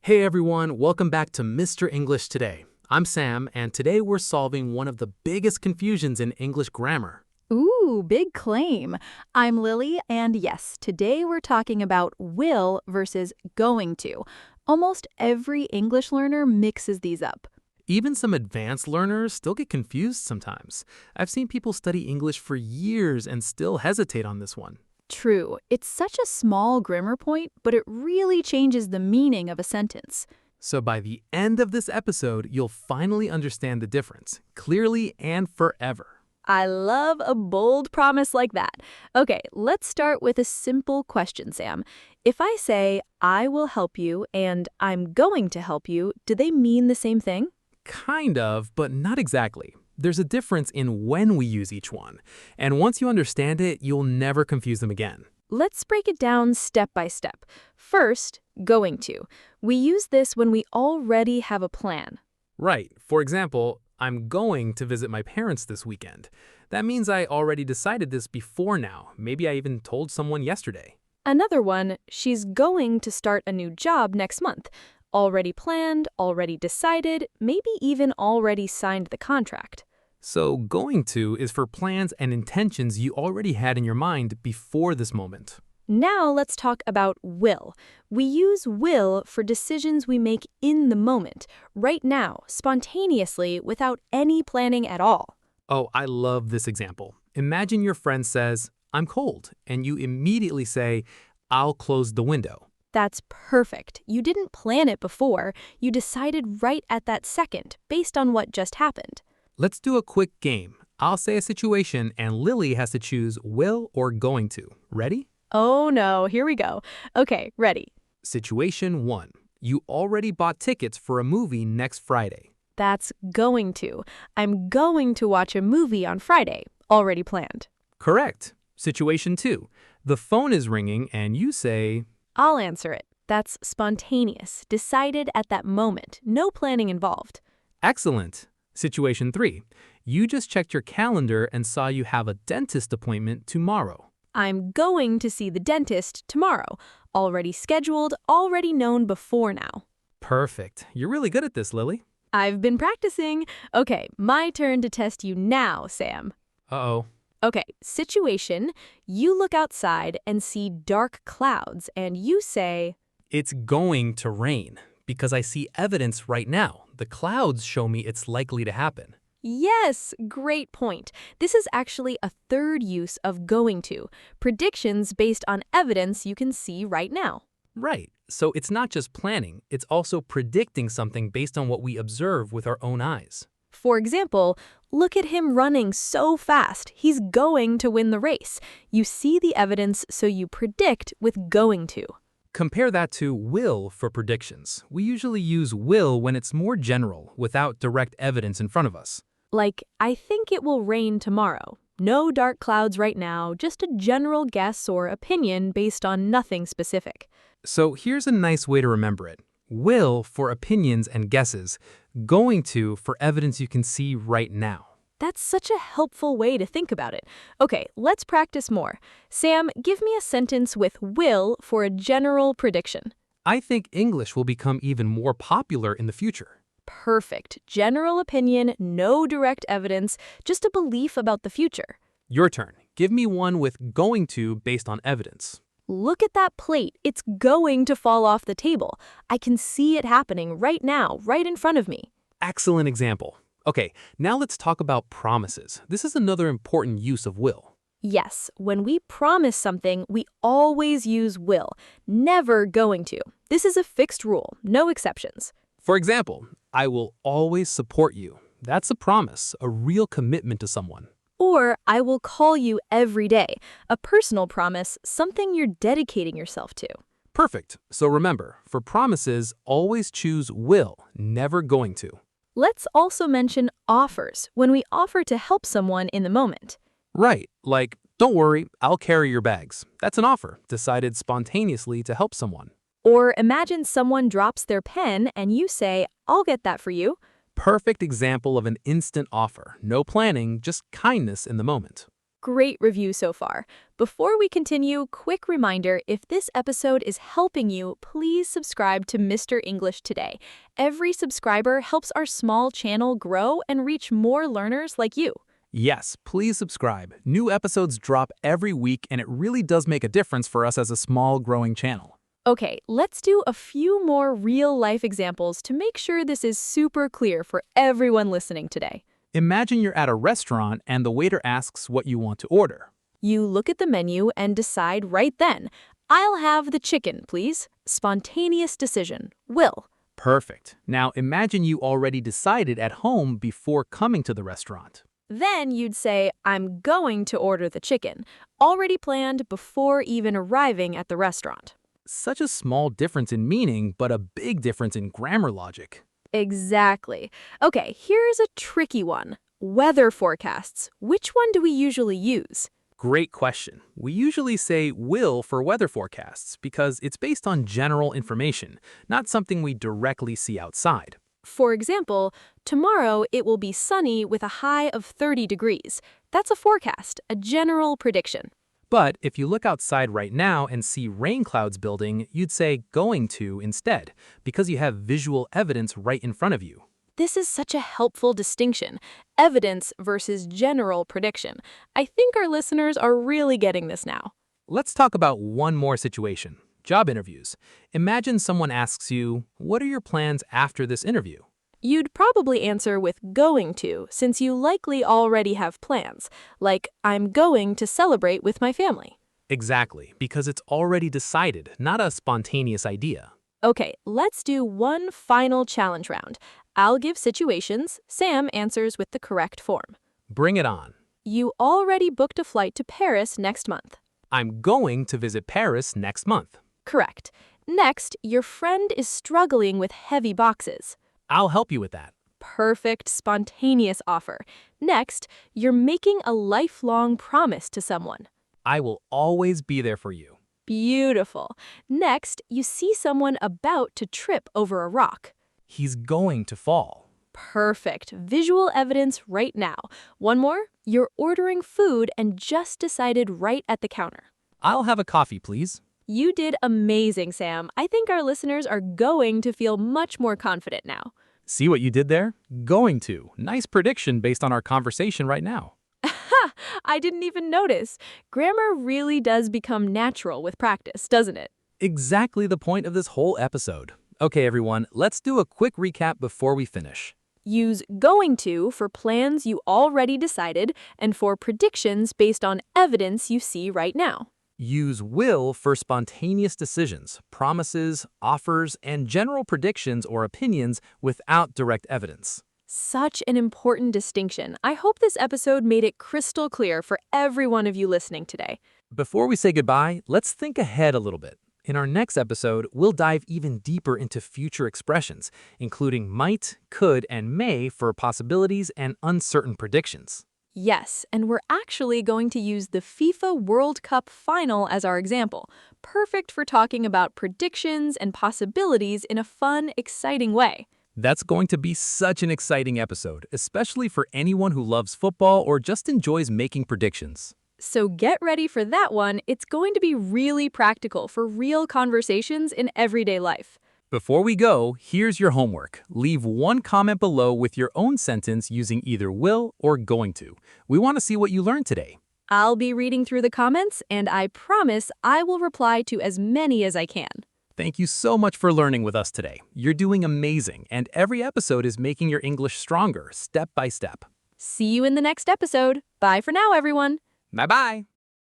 Hey everyone, welcome back to Mr. English Today. I'm Sam, and today we're solving one of the biggest confusions in English grammar. Ooh, big claim. I'm Lily, and yes, today we're talking about will versus going to. Almost every English learner mixes these up. Even some advanced learners still get confused sometimes. I've seen people study English for years and still hesitate on this one. True, it's such a small grammar point, but it really changes the meaning of a sentence. So by the end of this episode, you'll finally understand the difference, clearly and forever. I love a bold promise like that. Okay, let's start with a simple question, Sam. If I say, I will help you and I'm going to help you, do they mean the same thing? Kind of, but not exactly. There's a difference in when we use each one, and once you understand it, you'll never confuse them again. Let's break it down step by step. First, going to. We use this when we already have a plan. Right. For example, I'm going to visit my parents this weekend. That means I already decided this before now. Maybe I even told someone yesterday. Another one, she's going to start a new job next month. Already planned, already decided, maybe even already signed the contract. So going to is for plans and intentions you already had in your mind before this moment. Now let's talk about will. We use will for decisions we make in the moment, right now, spontaneously, without any planning at all. Oh, I love this example. Imagine your friend says, I'm cold, and you immediately say, I'll close the window. That's perfect. You didn't plan it before. You decided right at that second, based on what just happened. Let's do a quick game. I'll say a situation, and Lily has to choose will or going to. Ready? Oh no, here we go. Okay, ready. Situation 1. You already bought tickets for a movie next Friday. That's going to. I'm going to watch a movie on Friday, already planned. Correct. Situation 2. The phone is ringing and you say, I'll answer it. That's spontaneous, decided at that moment, no planning involved. excellent. Situation 3. You just checked your calendar and saw you have a dentist appointment tomorrow. I'm going to see the dentist tomorrow, already scheduled, already known before now. Perfect. You're really good at this, Lily. I've been practicing. Okay, my turn to test you now, Sam. Uh-oh. Okay, situation, you look outside and see dark clouds and you say, It's going to rain because I see evidence right now. The clouds show me it's likely to happen. yes, great point. This is actually a third use of going to, predictions based on evidence you can see right now. Right. So it's not just planning, it's also predicting something based on what we observe with our own eyes. For example, look at him running so fast. He's going to win the race. You see the evidence, so you predict with going to. Compare that to will for predictions. We usually use will when it's more general, without direct evidence in front of us. Like, I think it will rain tomorrow. No dark clouds right now, just a general guess or opinion based on nothing specific. So here's a nice way to remember it. Will for opinions and guesses, going to for evidence you can see right now. That's such a helpful way to think about it. Okay, let's practice more. Sam, give me a sentence with will for a general prediction. I think English will become even more popular in the future. Perfect. General opinion, no direct evidence, just a belief about the future. Your turn. Give me one with going to based on evidence. Look at that plate. It's going to fall off the table. I can see it happening right now, right in front of me. Excellent example. Okay, now let's talk about promises. This is another important use of will. Yes, when we promise something, we always use will, never going to. This is a fixed rule, no exceptions. For example, I will always support you. That's a promise, a real commitment to someone. Or, I will call you every day, a personal promise, something you're dedicating yourself to. Perfect. So remember, for promises, always choose will, never going to. Let's also mention offers, when we offer to help someone in the moment. Right, like, don't worry, I'll carry your bags. That's an offer, decided spontaneously to help someone. Or imagine someone drops their pen and you say, I'll get that for you. Perfect example of an instant offer. No planning, just kindness in the moment. Great review so far. Before we continue, quick reminder, if this episode is helping you, please subscribe to Mr. English Today. Every subscriber helps our small channel grow and reach more learners like you. Yes, please subscribe. New episodes drop every week, and it really does make a difference for us as a small, growing channel. Okay, let's do a few more real-life examples to make sure this is super clear for everyone listening today. Imagine you're at a restaurant and the waiter asks what you want to order. You look at the menu and decide right then. I'll have the chicken, please. Spontaneous decision. Will. Perfect. Now imagine you already decided at home before coming to the restaurant. Then you'd say, I'm going to order the chicken, already planned before even arriving at the restaurant. Such a small difference in meaning, but a big difference in grammar logic. Exactly. Okay, here's a tricky one. Weather forecasts. Which one do we usually use? Great question. We usually say will for weather forecasts because it's based on general information, not something we directly see outside. For example, tomorrow it will be sunny with a high of 30 degrees. That's a forecast, a general prediction. But if you look outside right now and see rain clouds building, you'd say going to instead, because you have visual evidence right in front of you. This is such a helpful distinction, evidence versus general prediction. I think our listeners are really getting this now. Let's talk about one more situation. Job interviews. Imagine someone asks you, what are your plans after this interview? You'd probably answer with going to, since you likely already have plans, like I'm going to celebrate with my family. Exactly, because it's already decided, not a spontaneous idea. Okay, let's do one final challenge round. I'll give situations, Sam answers with the correct form. Bring it on. You already booked a flight to Paris next month. I'm going to visit Paris next month. Correct. Next, your friend is struggling with heavy boxes. I'll help you with that. Perfect, spontaneous offer. Next, you're making a lifelong promise to someone. I will always be there for you. Beautiful. Next, you see someone about to trip over a rock. He's going to fall. Perfect. Visual evidence right now. One more. You're ordering food and just decided right at the counter. I'll have a coffee, please. You did amazing, Sam. I think our listeners are going to feel much more confident now. See what you did there? Going to. Nice prediction based on our conversation right now. Ha! I didn't even notice. Grammar really does become natural with practice, doesn't it? Exactly the point of this whole episode. Okay, everyone, let's do a quick recap before we finish. Use going to for plans you already decided and for predictions based on evidence you see right now. Use will for spontaneous decisions, promises, offers, and general predictions or opinions without direct evidence. Such an important distinction. I hope this episode made it crystal clear for every one of you listening today. Before we say goodbye, let's think ahead a little bit. In our next episode, we'll dive even deeper into future expressions, including might, could, and may for possibilities and uncertain predictions. Yes, and we're actually going to use the FIFA World Cup final as our example. Perfect for talking about predictions and possibilities in a fun, exciting way. That's going to be such an exciting episode, especially for anyone who loves football or just enjoys making predictions. So get ready for that one. It's going to be really practical for real conversations in everyday life. Before we go, here's your homework. Leave one comment below with your own sentence using either will or going to. We want to see what you learned today. I'll be reading through the comments, and I promise I will reply to as many as I can. Thank you so much for learning with us today. You're doing amazing, and every episode is making your English stronger, step by step. See you in the next episode. Bye for now, everyone. Bye-bye.